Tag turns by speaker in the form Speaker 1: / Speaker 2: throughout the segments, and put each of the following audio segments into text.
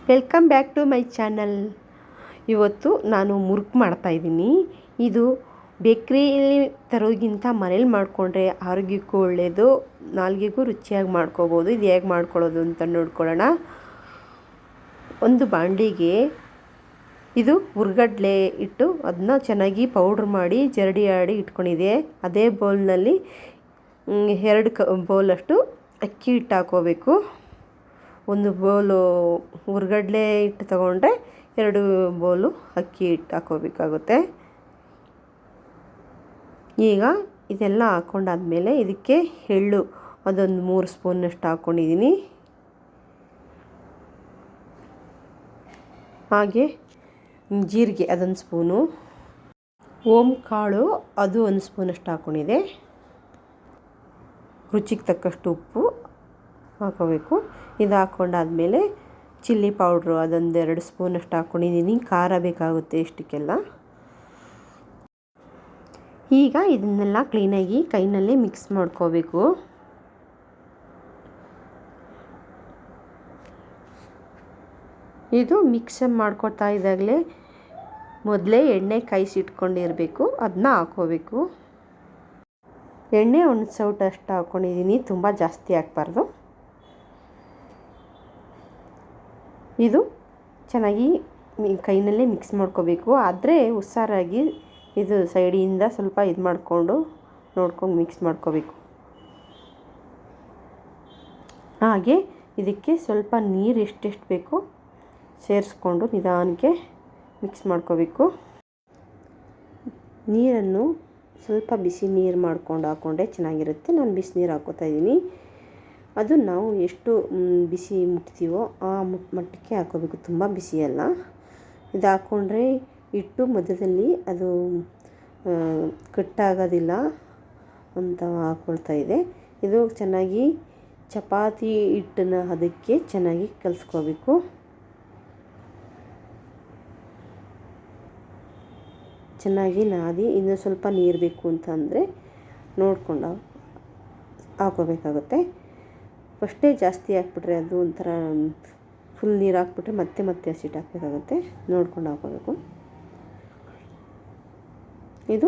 Speaker 1: Welcome back to my channel. ಇವತ್ತು ನಾನು ಮುರುಕು ಮಾಡ್ತಾಯಿದ್ದೀನಿ. ಇದು ಬೇಕ್ರಿಯಲ್ಲಿ ತರೋಗಿಂತ ಮನೇಲಿ ಮಾಡಿಕೊಂಡ್ರೆ ಆರೋಗ್ಯಕ್ಕೂ ಒಳ್ಳೆಯದು, ನಾಲ್ಗೆಗೂ ರುಚಿಯಾಗಿ ಮಾಡ್ಕೋಬೋದು. ಇದು ಹೇಗೆ ಮಾಡ್ಕೊಳ್ಳೋದು ಅಂತ ನೋಡ್ಕೊಳ್ಳೋಣ. ಒಂದು ಬಾಣಲಿಗೆ ಇದು ಹುರ್ಗಡ್ಲೆ ಇಟ್ಟು ಅದನ್ನ ಚೆನ್ನಾಗಿ ಪೌಡ್ರ್ ಮಾಡಿ ಜರಡಿ ಆಡಿ ಇಟ್ಕೊಂಡಿದೆ. ಅದೇ ಬೌಲ್ನಲ್ಲಿ 2 ಬೌಲಷ್ಟು ಅಕ್ಕಿ ಹಿಟ್ಟು ಹಾಕೋಬೇಕು. ಒಂದು ಬೌಲು ಹುರ್ಗಡ್ಲೆ ಹಿಟ್ಟು ತಗೊಂಡ್ರೆ 2 ಬೌಲು ಅಕ್ಕಿ ಹಿಟ್ಟು ಹಾಕೋಬೇಕಾಗುತ್ತೆ. ಈಗ ಇದೆಲ್ಲ ಹಾಕ್ಕೊಂಡಾದ್ಮೇಲೆ ಇದಕ್ಕೆ ಎಳ್ಳು ಅದೊಂದು 3 ಸ್ಪೂನಷ್ಟು ಹಾಕ್ಕೊಂಡಿದ್ದೀನಿ. ಹಾಗೆ ಜೀರಿಗೆ ಅದೊಂದು ಸ್ಪೂನು, ಓಮ್ ಕಾಳು ಅದು 1 ಸ್ಪೂನಷ್ಟು ಹಾಕ್ಕೊಂಡಿದೆ. ರುಚಿಗೆ ತಕ್ಕಷ್ಟು ಉಪ್ಪು ಹಾಕೋಬೇಕು. ಇದು ಹಾಕ್ಕೊಂಡಾದ್ಮೇಲೆ ಚಿಲ್ಲಿ ಪೌಡ್ರು ಅದೊಂದು 2 ಸ್ಪೂನಷ್ಟು ಹಾಕ್ಕೊಂಡಿದ್ದೀನಿ. ಖಾರ ಬೇಕಾಗುತ್ತೆ ಇಷ್ಟಕ್ಕೆಲ್ಲ. ಈಗ ಇದನ್ನೆಲ್ಲ ಕ್ಲೀನಾಗಿ ಕೈನಲ್ಲೇ ಮಿಕ್ಸ್ ಮಾಡ್ಕೋಬೇಕು. ಇದು ಮಿಕ್ಸ್ ಮಾಡ್ಕೊತಾ ಇದ್ದಾಗಲೇ ಮೊದಲೇ ಎಣ್ಣೆ ಕಾಯಿಸಿಟ್ಕೊಂಡಿರಬೇಕು, ಅದನ್ನ ಹಾಕೋಬೇಕು. ಎಣ್ಣೆ 1 ಸೌಟು ಅಷ್ಟು ಹಾಕ್ಕೊಂಡಿದ್ದೀನಿ, ತುಂಬ ಜಾಸ್ತಿ ಹಾಕ್ಬಾರ್ದು. ಇದು ಚೆನ್ನಾಗಿ ಕೈನಲ್ಲೇ ಮಿಕ್ಸ್ ಮಾಡ್ಕೋಬೇಕು. ಆದರೆ ಹುಷಾರಾಗಿ ಇದು ಸೈಡಿಂದ ಸ್ವಲ್ಪ ಇದು ಮಾಡಿಕೊಂಡು ನೋಡ್ಕೊಂಡು ಮಿಕ್ಸ್ ಮಾಡ್ಕೋಬೇಕು. ಹಾಗೆ ಇದಕ್ಕೆ ಸ್ವಲ್ಪ ನೀರು ಎಷ್ಟೆಷ್ಟು ಬೇಕೋ ಸೇರಿಸ್ಕೊಂಡು ನಿಧಾನಕ್ಕೆ ಮಿಕ್ಸ್ ಮಾಡ್ಕೋಬೇಕು. ನೀರನ್ನು ಸ್ವಲ್ಪ ಬಿಸಿ ನೀರು ಮಾಡ್ಕೊಂಡು ಹಾಕ್ಕೊಂಡ್ರೆ ಚೆನ್ನಾಗಿರುತ್ತೆ. ನಾನು ಬಿಸಿ ನೀರು ಹಾಕ್ಕೋತಾ ಇದ್ದೀನಿ. ಅದು ನಾವು ಎಷ್ಟು ಬಿಸಿ ಮುಟ್ತೀವೋ ಆ ಮಟ್ಟಕ್ಕೆ ಹಾಕ್ಕೋಬೇಕು, ತುಂಬ ಬಿಸಿ ಅಲ್ಲ. ಇದು ಹಾಕ್ಕೊಂಡ್ರೆ ಹಿಟ್ಟು ಮಧ್ಯದಲ್ಲಿ ಅದು ಕಟ್ಟಾಗೋದಿಲ್ಲ ಅಂತ ಹಾಕ್ಕೊಳ್ತಾ ಇದೆ. ಇದು ಚೆನ್ನಾಗಿ ಚಪಾತಿ ಹಿಟ್ಟನ್ನು ಅದಕ್ಕೆ ಚೆನ್ನಾಗಿ ಕಲಿಸ್ಕೋಬೇಕು. ಚೆನ್ನಾಗಿ ನಾದಿ ಇನ್ನು ಸ್ವಲ್ಪ ನೀರು ಬೇಕು ಅಂತಂದರೆ ನೋಡಿಕೊಂಡು ಹಾಕೋಬೇಕಾಗುತ್ತೆ. ಫಸ್ಟೇ ಜಾಸ್ತಿ ಹಾಕ್ಬಿಟ್ರೆ ಅದು ಒಂಥರ ಫುಲ್ ನೀರು ಹಾಕ್ಬಿಟ್ರೆ ಮತ್ತೆ ಹಸಿಟ್ಟು ಹಾಕಬೇಕಾಗುತ್ತೆ, ನೋಡ್ಕೊಂಡು ಹಾಕೋಬೇಕು. ಇದು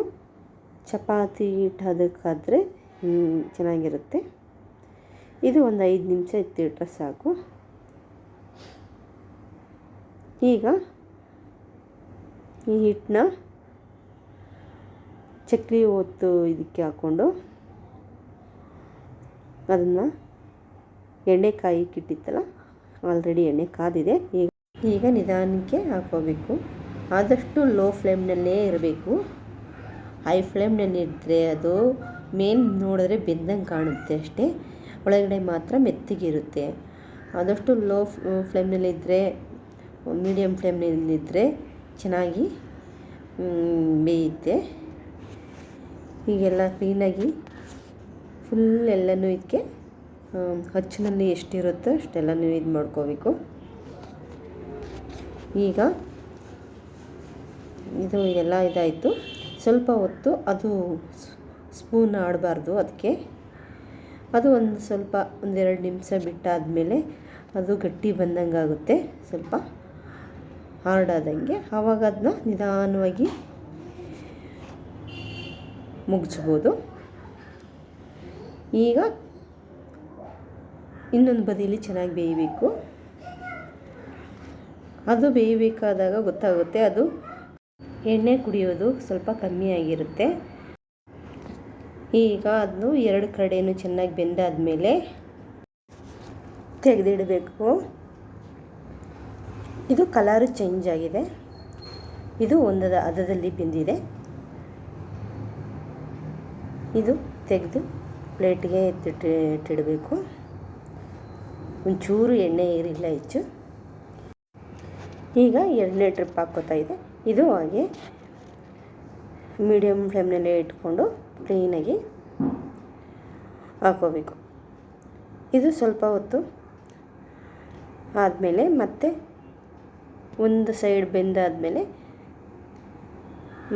Speaker 1: ಚಪಾತಿ ಹಿಟ್ಟು ಅದಕ್ಕಾದರೆ ಚೆನ್ನಾಗಿರುತ್ತೆ. ಇದು ಒಂದು 5 ನಿಮಿಷ ಎತ್ತಿಟ್ರೆ ಸಾಕು. ಈಗ ಈ ಹಿಟ್ಟನ್ನ ಚಕ್ಲಿ ಒತ್ತು ಇದಕ್ಕೆ ಹಾಕ್ಕೊಂಡು ಅದನ್ನು ಎಣ್ಣೆ ಕಾಯಿಕ್ಕಿಟ್ಟಿತ್ತಲ್ಲ, ಆಲ್ರೆಡಿ ಎಣ್ಣೆ ಕಾದಿದೆ. ಈಗ ನಿಧಾನಕ್ಕೆ ಹಾಕ್ಕೋಬೇಕು. ಆದಷ್ಟು ಲೋ ಫ್ಲೇಮ್ನಲ್ಲೇ ಇರಬೇಕು. ಹೈ ಫ್ಲೇಮ್ನಲ್ಲಿ ಇದ್ದರೆ ಅದು ಮೇನ್ ನೋಡಿದ್ರೆ ಬೆಂದಂಗೆ ಕಾಣುತ್ತೆ ಅಷ್ಟೇ, ಒಳಗಡೆ ಮಾತ್ರ ಮೆತ್ತಗಿರುತ್ತೆ. ಆದಷ್ಟು ಲೋ ಫ್ಲೇಮ್ನಲ್ಲಿದ್ದರೆ, ಮೀಡಿಯಮ್ ಫ್ಲೇಮ್ನಲ್ಲಿದ್ದರೆ ಚೆನ್ನಾಗಿ ಬೇಯುತ್ತೆ. ಹೀಗೆಲ್ಲ ಕ್ಲೀನಾಗಿ ಫುಲ್ ಎಲ್ಲನೂ ಇದಕ್ಕೆ ಹಚ್ಚಿನಲ್ಲಿ ಎಷ್ಟಿರುತ್ತೋ ಅಷ್ಟೆಲ್ಲನೂ ಇದು ಮಾಡ್ಕೋಬೇಕು. ಈಗ ಇದು ಎಲ್ಲ ಇದಾಯಿತು. ಸ್ವಲ್ಪ ಹೊತ್ತು ಅದು ಸ್ಪೂನ್ ಆಡಬಾರ್ದು ಅದಕ್ಕೆ. ಅದು ಸ್ವಲ್ಪ 1-2 ನಿಮಿಷ ಬಿಟ್ಟಾದಮೇಲೆ ಅದು ಗಟ್ಟಿ ಬಂದಂಗೆ ಆಗುತ್ತೆ, ಸ್ವಲ್ಪ ಹಾರ್ಡಾದಂಗೆ. ಆವಾಗ ಅದನ್ನ ನಿಧಾನವಾಗಿ ಮುಗಿಸ್ಬೋದು. ಈಗ ಇನ್ನೊಂದು ಬದಿಯಲ್ಲಿ ಚೆನ್ನಾಗಿ ಬೇಯಬೇಕು. ಅದು ಬೇಯಬೇಕಾದಾಗ ಗೊತ್ತಾಗುತ್ತೆ ಅದು ಎಣ್ಣೆ ಕುಡಿಯೋದು ಸ್ವಲ್ಪ ಕಮ್ಮಿ ಆಗಿರುತ್ತೆ. ಈಗ ಅದನ್ನು 2 ಕಡೆಯೂ ಚೆನ್ನಾಗಿ ಬೆಂದಾದಮೇಲೆ ತೆಗೆದಿಡಬೇಕು. ಇದು ಕಲರು ಚೇಂಜ್ ಆಗಿದೆ. ಇದು ಒಂದು ಹದದಲ್ಲಿ ಬೆಂದಿದೆ. ಇದು ತೆಗೆದು ಪ್ಲೇಟ್ಗೆ ಎತ್ತಿಡಬೇಕು. ಒಂಚೂರು ಎಣ್ಣೆ ಇರಿಲ್ಲ ಹೆಚ್ಚು. ಈಗ 2ನೇ ಟ್ರಿಪ್ ಹಾಕ್ಕೋತಾ ಇದೆ. ಇದು ಹಾಗೆ ಮೀಡಿಯಮ್ ಫ್ಲೇಮ್ನಲ್ಲೇ ಇಟ್ಕೊಂಡು ಕ್ಲೀನಾಗಿ ಹಾಕ್ಕೋಬೇಕು. ಇದು ಸ್ವಲ್ಪ ಹೊತ್ತು ಆದಮೇಲೆ ಮತ್ತೆ ಒಂದು ಸೈಡ್ ಬೆಂದಾದಮೇಲೆ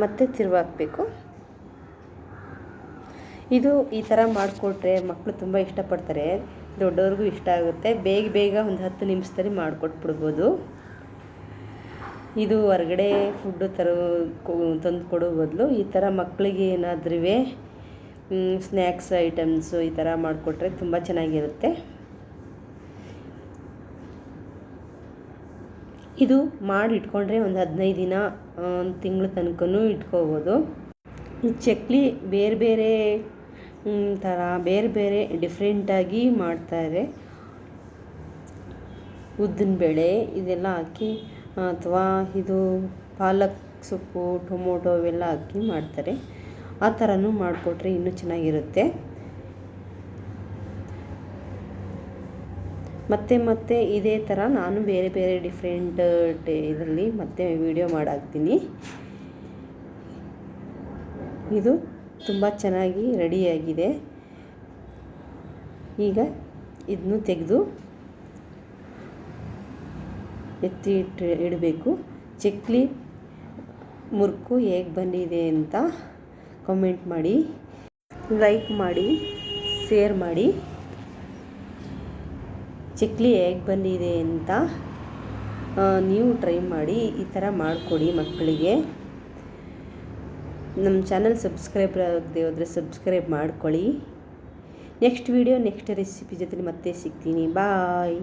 Speaker 1: ಮತ್ತೆ ತಿರುವಾಕಬೇಕು. ಇದು ಈ ಥರ ಮಾಡಿಕೊಟ್ರೆ ಮಕ್ಕಳು ತುಂಬ ಇಷ್ಟಪಡ್ತಾರೆ. ದೊಡ್ಡವ್ರಿಗೂ ಇಷ್ಟ ಆಗುತ್ತೆ. ಬೇಗ ಬೇಗ ಒಂದು 10 ನಿಮಿಷದಲ್ಲಿ ಮಾಡಿಕೊಟ್ಬಿಡ್ಬೋದು. ಇದು ಹೊರಗಡೆ ಫುಡ್ಡು ತಂದು ಕೊಡೋ ಬದಲು ಈ ಥರ ಮಕ್ಕಳಿಗೆ ಏನಾದ್ರೂ ಸ್ನ್ಯಾಕ್ಸ್ ಐಟಮ್ಸು ಈ ಥರ ಮಾಡಿಕೊಟ್ರೆ ತುಂಬ ಚೆನ್ನಾಗಿರುತ್ತೆ. ಇದು ಮಾಡಿ ಇಟ್ಕೊಂಡ್ರೆ ಒಂದು 15 ದಿನ, ಒಂದು ತಿಂಗಳ ತನಕನೂ ಇಟ್ಕೋಬೋದು. ಈ ಚಕ್ಲಿ ಬೇರೆ ಬೇರೆ ಥರ ಬೇರೆ ಬೇರೆ ಡಿಫ್ರೆಂಟಾಗಿ ಮಾಡ್ತಾರೆ. ಉದ್ದಿನಬೇಳೆ ಇದೆಲ್ಲ ಹಾಕಿ, ಅಥವಾ ಇದು ಪಾಲಕ್ ಸೊಪ್ಪು, ಟೊಮೊಟೊ ಇವೆಲ್ಲ ಹಾಕಿ ಮಾಡ್ತಾರೆ. ಆ ಥರನೂ ಮಾಡಿಕೊಟ್ರೆ ಇನ್ನೂ ಚೆನ್ನಾಗಿರುತ್ತೆ. ಮತ್ತೆ ಇದೇ ಥರ ನಾನು ಬೇರೆ ಬೇರೆ ಡಿಫ್ರೆಂಟ್ ಇದರಲ್ಲಿ ಮತ್ತೆ ವಿಡಿಯೋ ಮಾಡಾಕ್ತೀನಿ. ಇದು ತುಂಬ ಚೆನ್ನಾಗಿ ರೆಡಿಯಾಗಿದೆ. ಈಗ ಇದನ್ನು ತೆಗೆದು ಎತ್ತಿ ಇಡಬೇಕು. ಚಕ್ಲಿ ಮುರುಕು ಹೇಗೆ ಬಂದಿದೆ ಅಂತ ಕಮೆಂಟ್ ಮಾಡಿ, ಲೈಕ್ ಮಾಡಿ, ಶೇರ್ ಮಾಡಿ. ಚಕ್ಲಿ ಹೇಗೆ ಬಂದಿದೆ ಅಂತ ನೀವು ಟ್ರೈ ಮಾಡಿ, ಈ ಥರ ಮಾಡಿಕೊಡಿ ಮಕ್ಕಳಿಗೆ. ನಮ್ಮ ಚಾನಲ್ ಸಬ್ಸ್ಕ್ರೈಬ್ ಆಗದೆ ಹೋದರೆ ಸಬ್ಸ್ಕ್ರೈಬ್ ಮಾಡ್ಕೊಳ್ಳಿ. ನೆಕ್ಸ್ಟ್ ವಿಡಿಯೋ ನೆಕ್ಸ್ಟ್ ರೆಸಿಪಿ ಜೊತೆ ಮತ್ತೆ ಸಿಗ್ತೀನಿ. ಬಾಯ್.